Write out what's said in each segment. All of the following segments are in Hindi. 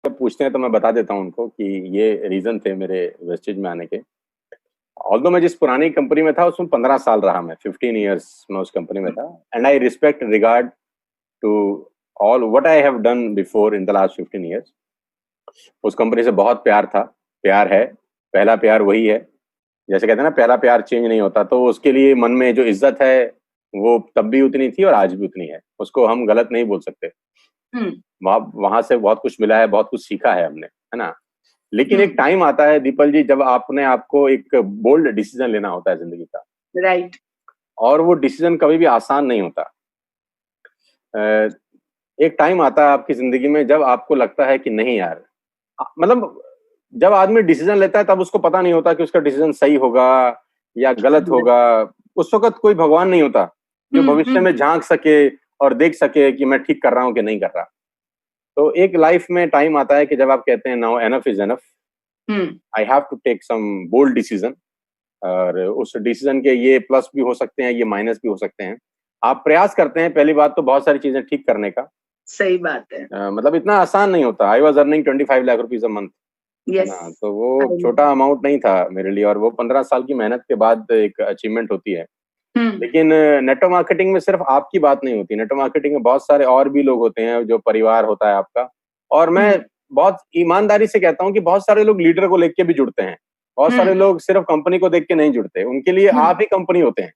पूछते हैं तो मैं बता देता हूँ उनको कि ये रीजन थे मेरे वेस्टेज में आने के। ऑल्दो मैं जिस पुरानी कंपनी में था उसमें 15 साल रहा, मैं 15 ईयर्स में उस कंपनी में था। And I respect regard to all what I have done before in the last 15 years. उस कंपनी से बहुत प्यार था, प्यार है, पहला प्यार वही है। जैसे कहते हैं ना, पहला प्यार चेंज नहीं होता, तो उसके लिए मन में जो इज्जत है वो तब भी उतनी थी और आज भी उतनी है। उसको हम गलत नहीं बोल सकते। वहां से बहुत कुछ मिला है, बहुत कुछ सीखा है हमने, है ना। लेकिन एक टाइम आता है दीपल जी, जब आपने आपको एक बोल्ड डिसीजन लेना होता है जिंदगी का। राइट। और वो डिसीजन कभी भी आसान नहीं होता। एक टाइम आता है आपकी जिंदगी में जब आपको लगता है कि नहीं यार, मतलब जब आदमी डिसीजन लेता है तब उसको पता नहीं होता कि उसका डिसीजन सही होगा या गलत होगा। उस वक्त कोई भगवान नहीं होता जो भविष्य में झांक सके और देख सके कि मैं ठीक कर रहा हूं कि नहीं कर रहा। तो एक लाइफ में टाइम आता है कि जब आप कहते हैं now enough is enough, I have to take some bold decision. और उस डिसीजन के ये प्लस भी हो सकते हैं, ये माइनस भी हो सकते हैं। आप प्रयास करते हैं पहली बात तो बहुत सारी चीजें ठीक करने का। सही बात है। मतलब इतना आसान नहीं होता। I was earning 25 lakh rupees a month, है ना। तो वो छोटा अमाउंट नहीं था मेरे लिए, और वो 15 साल की मेहनत के बाद एक अचीवमेंट होती है। लेकिन नेटवर्क मार्केटिंग में सिर्फ आपकी बात नहीं होती। नेटवर्क मार्केटिंग में बहुत सारे और भी लोग होते हैं, जो परिवार होता है आपका। और मैं बहुत ईमानदारी से कहता हूँ कि बहुत सारे लोग लीडर को लेकर भी जुड़ते हैं। बहुत सारे लोग सिर्फ कंपनी को देख के नहीं जुड़ते, उनके लिए आप ही कंपनी होते हैं।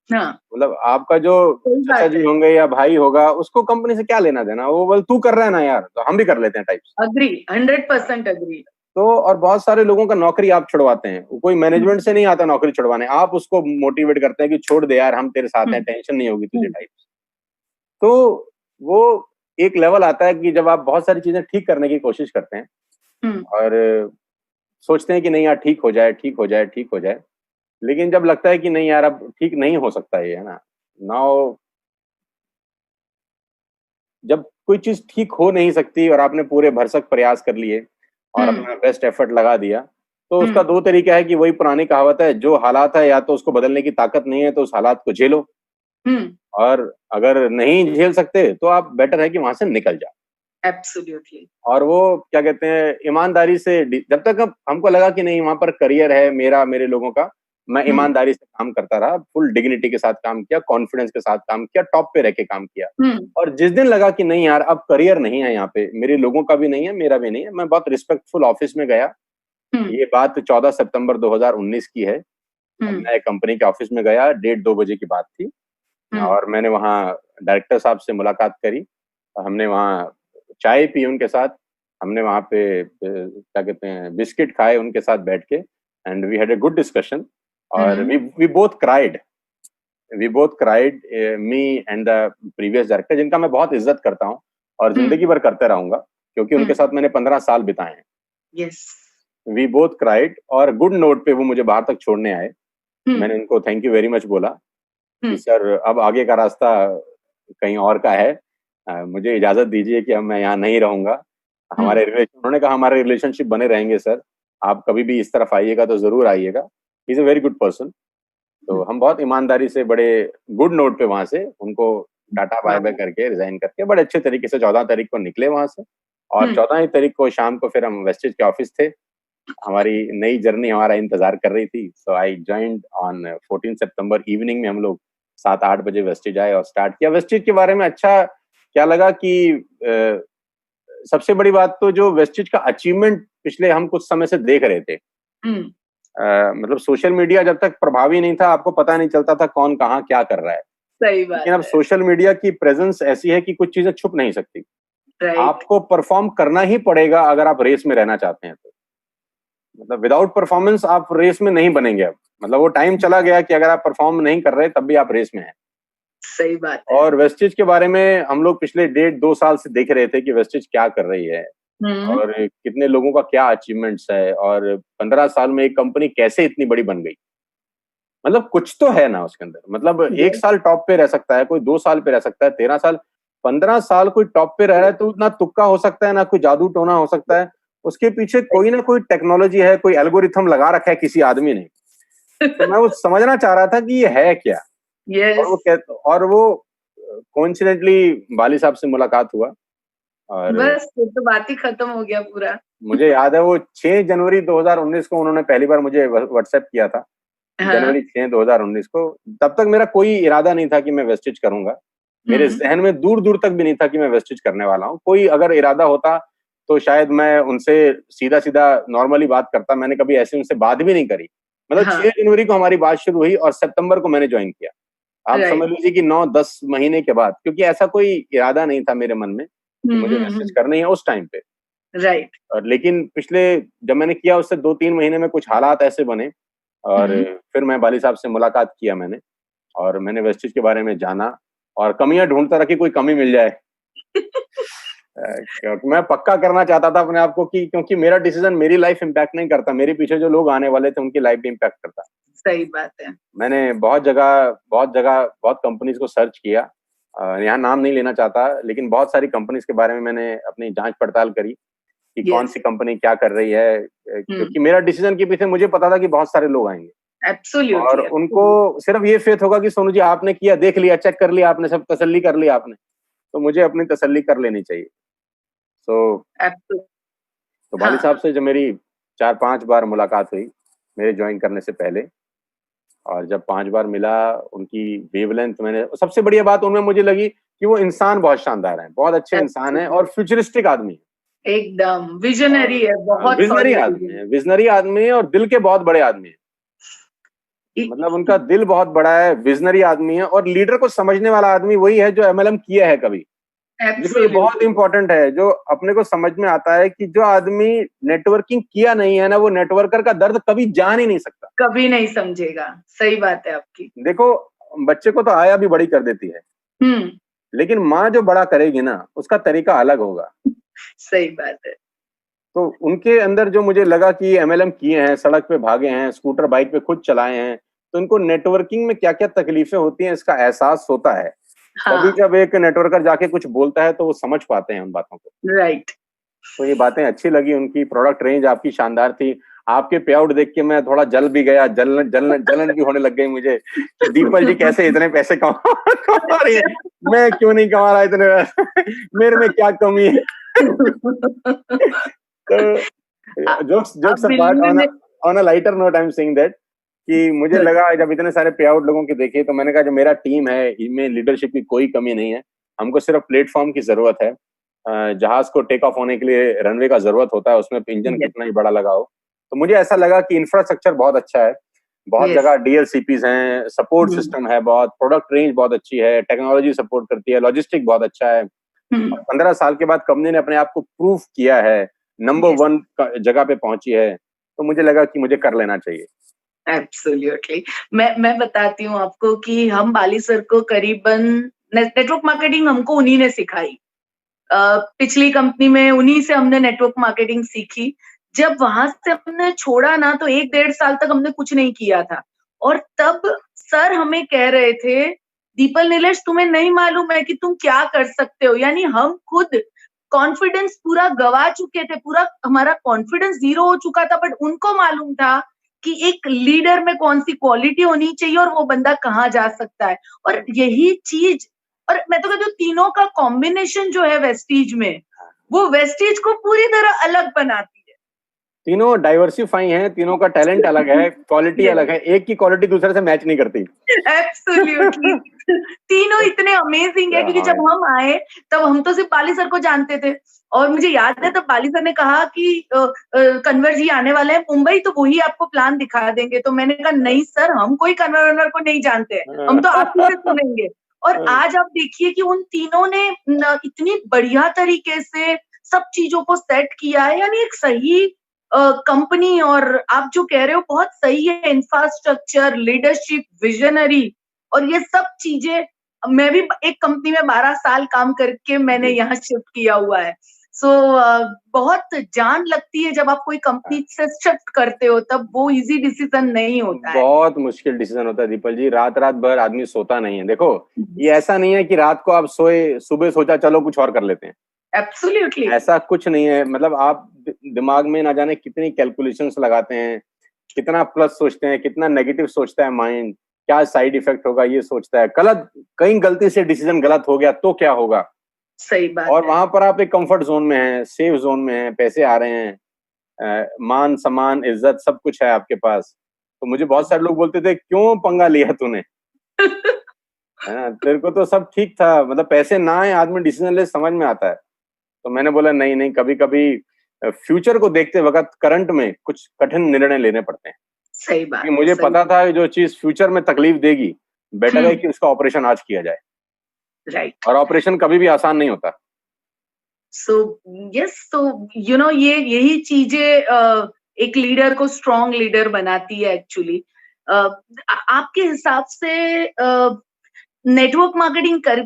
मतलब आपका जो चाचा जी होंगे या भाई होगा, उसको कंपनी से क्या लेना देना। वो बोल तू कर रहा है ना यार, तो हम भी कर लेते हैं टाइप्स। Agree, 100% agree. तो और बहुत सारे लोगों का नौकरी आप छुड़वाते हैं। कोई मैनेजमेंट से नहीं आता नौकरी छुड़वाने, आप उसको मोटिवेट करते हैं कि छोड़ दे यार, हम तेरे साथ हैं, टेंशन नहीं होगी तुझे टाइप्स। तो वो एक लेवल आता है कि जब आप बहुत सारी चीजें ठीक करने की कोशिश करते हैं और सोचते हैं कि नहीं यार ठीक हो जाए, ठीक हो जाए, ठीक हो जाए। लेकिन जब लगता है कि नहीं यार अब ठीक नहीं हो सकता ये, है ना। नाउ जब कोई चीज ठीक हो नहीं सकती और आपने पूरे भरसक प्रयास कर लिए और अपना बेस्ट एफर्ट लगा दिया, तो उसका दो तरीका है कि वही पुरानी कहावत है, जो हालात है या तो उसको बदलने की ताकत नहीं है तो उस हालात को झेलो, और अगर नहीं झेल सकते तो आप बेटर है कि वहां से निकल जाओ। एब्सोल्युटली। और वो क्या कहते हैं, ईमानदारी से जब तक हमको लगा कि नहीं वहां पर करियर है मेरा, मेरे लोगों का, मैं ईमानदारी से काम करता रहा, फुल डिग्निटी के साथ काम किया, कॉन्फिडेंस के साथ काम किया, टॉप पे रह के काम किया। और जिस दिन लगा कि नहीं यार अब करियर नहीं है यहाँ पे, मेरे लोगों का भी नहीं है, मेरा भी नहीं है, मैं बहुत रिस्पेक्टफुल ऑफिस में गया। ये बात 14 सितंबर 2019 की है। मैं कंपनी के ऑफिस में गया, 1:30-2 बजे की बात थी। और मैंने वहाँ डायरेक्टर साहब से मुलाकात करी। हमने वहाँ चाय पी उनके साथ, हमने वहाँ पे क्या कहते हैं बिस्किट खाए उनके साथ बैठ के, and we had a good discussion. और we both cried, me and the previous director, जिनका मैं बहुत इज्जत करता हूँ और जिंदगी भर करते रहूंगा, क्योंकि उनके साथ मैंने 15 साल बिताए हैं। यस। वी बोथ क्राइड, और गुड नोट पे वो मुझे बाहर तक छोड़ने आए। मैंने उनको थैंक यू वेरी मच बोला कि सर अब आगे का रास्ता कहीं और का है, मुझे इजाजत दीजिए कि अब मैं यहाँ नहीं रहूंगा। उन्होंने कहा हमारे रिलेशनशिप बने रहेंगे सर, आप कभी भी इस तरफ आइएगा तो जरूर आइएगा। He is a very good person. तो हम बहुत ईमानदारी से, बड़े गुड नोट पे वहां से उनको टाटा बाय बाय करके, रिजाइन करके बड़े अच्छे तरीके से 14 तारीख को निकले वहां से। और 14 तारीख को शाम को फिर हम वेस्टेज के ऑफिस थे। हमारी नई जर्नी हमारा इंतजार कर रही थी। सो आई ज्वाइंड ऑन 14 सितंबर इवनिंग में। हम लोग 7-8 बजे वेस्टेज आए और स्टार्ट किया। वेस्टेज के बारे में अच्छा क्या लगा कि सबसे बड़ी बात तो जो वेस्टेज का अचीवमेंट पिछले हम कुछ समय से देख रहे थे। मतलब सोशल मीडिया जब तक प्रभावी नहीं था, आपको पता नहीं चलता था कौन कहाँ क्या कर रहा है। सही बात। लेकिन अब सोशल मीडिया की प्रेजेंस ऐसी है कि कुछ चीजें छुप नहीं सकती। आपको परफॉर्म करना ही पड़ेगा अगर आप रेस में रहना चाहते हैं। तो मतलब विदाउट परफॉर्मेंस आप रेस में नहीं बनेंगे। अब मतलब वो टाइम चला गया कि अगर आप परफॉर्म नहीं कर रहे तब भी आप रेस में हैं। सही बात है। और वेस्टेज के बारे में हम लोग पिछले 1.5-2 साल से देख रहे थे कि वेस्टेज क्या कर रही है और कितने लोगों का क्या अचीवमेंट्स है, और 15 साल में एक कंपनी कैसे इतनी बड़ी बन गई। मतलब कुछ तो है ना उसके अंदर। मतलब 1 साल टॉप पे रह सकता है कोई, 2 साल पे रह सकता है, 13 साल, 15 साल कोई टॉप पे रह रहा है तो ना तुक्का हो सकता है, ना कोई जादू टोना हो सकता है। उसके पीछे कोई ना कोई टेक्नोलॉजी है, कोई एल्गोरिथम लगा रखा है किसी आदमी ने। तो मैं वो समझना चाह रहा था कि ये है क्या। yes. और वो कोइंसिडेंटली बाली साहब से मुलाकात हुआ और बस तो बात ही खत्म हो गया पूरा। मुझे याद है वो 6 जनवरी 2019 को उन्होंने पहली बार मुझे व्हाट्सएप किया था। हाँ। जनवरी 6 2019 को। तब तक मेरा कोई इरादा नहीं था कि मैं वेस्टिज करूंगा। मेरे जहन में दूर दूर तक भी नहीं था कि मैं वेस्टिज करने वाला हूँ। कोई अगर इरादा होता तो शायद मैं उनसे सीधा सीधा नॉर्मली बात करता। मैंने कभी ऐसे उनसे बात भी नहीं करी। मतलब हाँ। 6 जनवरी को हमारी बात शुरू हुई और सितंबर को मैंने ज्वाइन किया। आप समझ लीजिए कि 9-10 महीने के बाद, क्योंकि ऐसा कोई इरादा नहीं था मेरे मन में कि मुझे वेस्टिज करनी है उस टाइम पे। राइट। लेकिन पिछले जब मैंने किया उससे 2-3 महीने में कुछ हालात ऐसे बने और फिर मैं बाली साहब से मुलाकात किया मैंने और मैंने वेस्टिज के बारे में जाना और कमियां ढूंढता रहा कि कोई कमी मिल जाए। क्योंकि मैं पक्का करना चाहता था अपने आप को कि क्योंकि मेरा डिसीजन मेरी लाइफ इम्पैक्ट नहीं करता, मेरे पीछे जो लोग आने वाले थे उनकी लाइफ भी इम्पैक्ट करता। सही बात है। मैंने बहुत जगह बहुत कंपनीज को सर्च किया। यहाँ नाम नहीं लेना चाहता, लेकिन बहुत सारी कंपनीज के बारे में मैंने अपनी जांच पड़ताल करी कि कौन सी कंपनी क्या कर रही है, क्योंकि मेरा डिसीजन के पीछे मुझे पता था कि बहुत सारे लोग आएंगे। Absolutely, और उनको सिर्फ ये फेथ होगा कि सोनू जी आपने किया, देख लिया, चेक कर लिया आपने, सब तसल्ली कर लिया आपने, तो मुझे अपनी तसल्ली कर लेनी चाहिए। तो बाली साहब से जब मेरी 4-5 बार मुलाकात हुई मेरे ज्वाइन करने से पहले, और जब 5 बार मिला उनकी वेवलेंथ मैंने, सबसे बढ़िया बात उनमें मुझे लगी कि वो इंसान बहुत शानदार है, बहुत अच्छे इंसान है और फ्यूचरिस्टिक आदमी है, एकदम विजनरी है, बहुत विजनरी आदमी है और दिल के बहुत बड़े आदमी है। मतलब उनका दिल बहुत बड़ा है, विजनरी आदमी है और लीडर को समझने वाला आदमी वही है जो एमएलएम किया है कभी। ये बहुत इंपॉर्टेंट है, जो अपने को समझ में आता है कि जो आदमी नेटवर्किंग किया नहीं है ना, वो नेटवर्कर का दर्द कभी जान ही नहीं सकता, कभी नहीं समझेगा। सही बात है आपकी। देखो बच्चे को तो आया भी बड़ी कर देती है, लेकिन माँ जो बड़ा करेगी ना उसका तरीका अलग होगा। सही बात है। तो उनके अंदर जो मुझे लगा कि एमएलएम किए हैं, सड़क पे भागे हैं, स्कूटर बाइक पे खुद चलाए हैं, तो उनको नेटवर्किंग में क्या क्या तकलीफें होती हैं इसका एहसास होता है। हाँ। तभी जब एक नेटवर्कर जाके कुछ बोलता है तो वो समझ पाते हैं उन बातों को। राइट। तो ये बातें अच्छी लगी, उनकी प्रोडक्ट रेंज आपकी शानदार थी। आपके पे आउट देख के मैं थोड़ा जल भी गया, जलन भी होने लग गई मुझे। दीपल जी कैसे इतने पैसे कमा रही है, मैं क्यों नहीं कमा रहा इतने, मेरे में क्या कमी है। तो jokes apart, on a lighter note I am saying that कि मुझे लगा जब इतने सारे पे आउट लोगों के देखे तो मैंने कहा जो मेरा टीम है इनमें लीडरशिप की कोई कमी नहीं है, हमको सिर्फ प्लेटफॉर्म की जरूरत है। जहाज को टेक ऑफ होने के लिए रनवे का जरूरत होता है, उसमें इंजन कितना ही बड़ा लगा हो। तो मुझे ऐसा लगा कि इंफ्रास्ट्रक्चर बहुत अच्छा है, बहुत जगह डीएलसीपीज हैं, सपोर्ट सिस्टम है, बहुत प्रोडक्ट रेंज बहुत अच्छी है, टेक्नोलॉजी सपोर्ट करती है, लॉजिस्टिक बहुत अच्छा है। 15 साल के बाद कंपनी ने अपने आप को प्रूफ किया है, नंबर 1 जगह पे पहुंची है, तो मुझे लगा कि मुझे कर लेना चाहिए। एब्सोल्युटली। मैं बताती हूँ आपको कि हम बाली सर को करीबन नेटवर्क मार्केटिंग हमको उन्हीं ने सिखाई। पिछली कंपनी में उन्हीं से हमने नेटवर्क मार्केटिंग सीखी। जब वहां से हमने छोड़ा ना तो 1-1.5 साल तक हमने कुछ नहीं किया था, और तब सर हमें कह रहे थे दीपल नीलेश तुम्हें नहीं मालूम है कि तुम क्या कर सकते हो। यानी हम खुद कॉन्फिडेंस पूरा गवा चुके थे, पूरा हमारा कॉन्फिडेंस 0 हो चुका था, बट उनको मालूम था कि एक लीडर में कौन सी क्वालिटी होनी चाहिए और वो बंदा कहाँ जा सकता है। और यही चीज, और मैं तो कहती हूँ तीनों का कॉम्बिनेशन जो है वेस्टीज में, वो वेस्टीज को पूरी तरह अलग बनाती है। तीनों डाइवर्सिफाई हैं, तीनों का टैलेंट अलग है, क्वालिटी अलग है, एक की क्वालिटी दूसरे से मैच नहीं करती। एब्सोल्युटली। तीनों इतने अमेजिंग है, क्योंकि जब हम आए तब हम तो सिर्फ बाली सर को जानते थे, और मुझे याद है तब बाली सर ने कहा कि कन्वर जी आने वाले हैं मुंबई, तो वही आपको प्लान दिखा देंगे। तो मैंने कहा नहीं सर, हम कोई कन्वर को नहीं जानते, हम तो आप ही से सुनेंगे। और आज आप देखिए कि उन तीनों ने इतनी बढ़िया तरीके से सब चीजों को सेट किया है, यानी एक सही कंपनी। और आप जो कह रहे हो बहुत सही है, इंफ्रास्ट्रक्चर, लीडरशिप, विजनरी, और ये सब चीजें। मैं भी एक कंपनी में 12 साल काम करके मैंने यहाँ शिफ्ट किया हुआ है। बहुत जान लगती है जब आप कोई कंपनी से शिफ्ट करते हो, तब वो इजी डिसीजन नहीं होता है। बहुत मुश्किल डिसीजन होता है दीपल जी, रात भर आदमी सोता नहीं है। देखो ये ऐसा नहीं है कि रात को आप सोए, सुबह सोचा चलो कुछ और कर लेते हैं। एब्सोल्युटली ऐसा कुछ नहीं है। मतलब आप दिमाग में ना जाने कितनी कैलकुलेशंस लगाते हैं, कितना प्लस सोचते हैं, कितना नेगेटिव सोचता है माइंड, क्या साइड इफेक्ट होगा ये सोचता है। कहीं गलती से डिसीजन गलत हो गया तो क्या होगा, सही बात और है। वहां पर आप एक कंफर्ट जोन में हैं, सेफ जोन में हैं, पैसे आ रहे हैं, मान सम्मान इज्जत सब कुछ है आपके पास। तो मुझे बहुत सारे लोग बोलते थे क्यों पंगा लिया तूने, है ना, तेरे को तो सब ठीक था, मतलब पैसे ना आए आदमी डिसीजन ले, समझ में आता है। तो मैंने बोला नहीं नहीं, कभी कभी फ्यूचर को देखते वक्त करंट में कुछ कठिन निर्णय लेने पड़ते हैं। सही क्योंकि बात है, मुझे सही। पता था कि जो चीज फ्यूचर में तकलीफ देगी, बेटर है कि उसका ऑपरेशन आज किया जाए, राइट। और ऑपरेशन कभी भी आसान नहीं होता। सो यस, तो ये यही चीजें एक लीडर को स्ट्रॉन्ग लीडर बनाती है एक्चुअली। आपके हिसाब से नेटवर्क मार्केटिंग कर